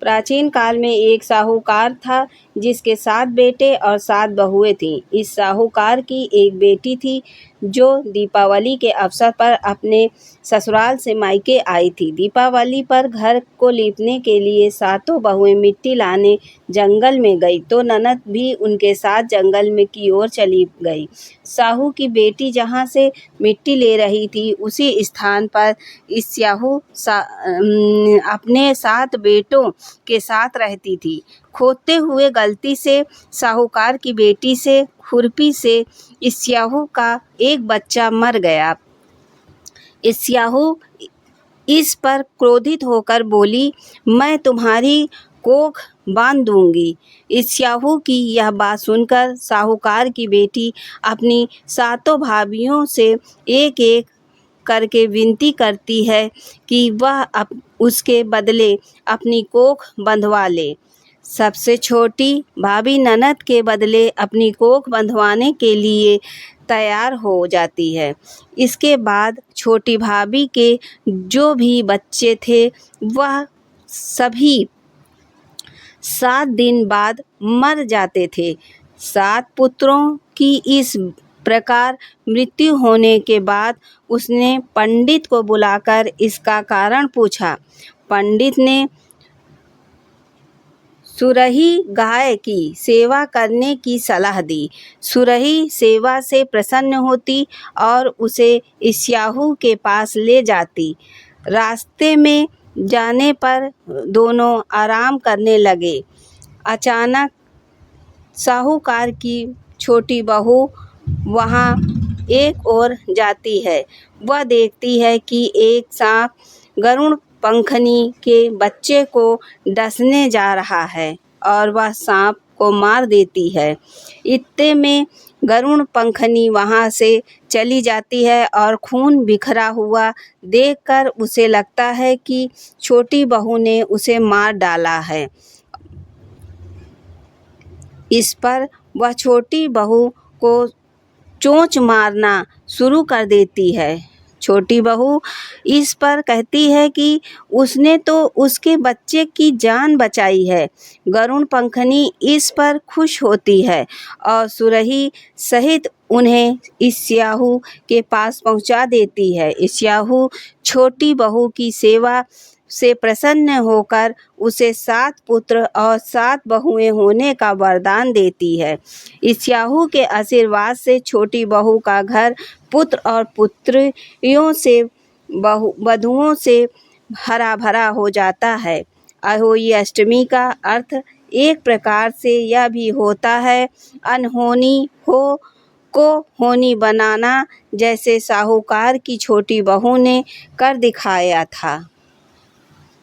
प्राचीन काल में एक साहूकार था जिसके 7 बेटे और 7 बहुएं थीं। इस साहूकार की एक बेटी थी जो दीपावली के अवसर पर अपने ससुराल से मायके आई थी। दीपावली पर घर को लीपने के लिए 7 बहुएं मिट्टी लाने जंगल में गई तो ननद भी उनके साथ जंगल में की ओर चली गई। साहू की बेटी जहाँ से मिट्टी ले रही थी उसी स्थान पर स्याहू अपने 7 बेटों के साथ रहती थी। खोदते हुए गलती से साहूकार की बेटी से खुरपी से स्याहू का एक बच्चा मर गया। स्याहू इस पर क्रोधित होकर बोली, मैं तुम्हारी कोख बांध दूंगी। स्याहू की यह बात सुनकर साहूकार की बेटी अपनी 7 भाभियों से एक एक करके विनती करती है कि वह उसके बदले अपनी कोख बंधवा ले। सबसे छोटी भाभी ननद के बदले अपनी कोख बंधवाने के लिए तैयार हो जाती है। इसके बाद छोटी भाभी के जो भी बच्चे थे वह सभी 7 दिन बाद मर जाते थे। 7 पुत्रों की इस प्रकार मृत्यु होने के बाद उसने पंडित को बुलाकर इसका कारण पूछा। पंडित ने सुरही गाय की सेवा करने की सलाह दी। सुरही सेवा से प्रसन्न होती और उसे स्याहू के पास ले जाती। रास्ते में जाने पर दोनों आराम करने लगे। अचानक साहूकार की छोटी बहू वहाँ एक ओर जाती है। वह देखती है कि एक सांप गरुड़ पंखनी के बच्चे को डसने जा रहा है और वह सांप को मार देती है। इतने में गरुड़ पंखनी वहाँ से चली जाती है और खून बिखरा हुआ देखकर उसे लगता है कि छोटी बहू ने उसे मार डाला है। इस पर वह छोटी बहू को चोंच मारना शुरू कर देती है। छोटी बहू इस पर कहती है कि उसने तो उसके बच्चे की जान बचाई है। गरुड़ पंखनी इस पर खुश होती है और सुरही सहित उन्हें स्याहू के पास पहुंचा देती है। स्याहू छोटी बहू की सेवा से प्रसन्न होकर उसे 7 पुत्र और 7 बहुएं होने का वरदान देती है। स्याहू के आशीर्वाद से छोटी बहू का घर पुत्र और पुत्रियों से वधुओं से हरा भरा हो जाता है। अहोई अष्टमी का अर्थ एक प्रकार से यह भी होता है अनहोनी को होनी बनाना, जैसे साहूकार की छोटी बहू ने कर दिखाया था।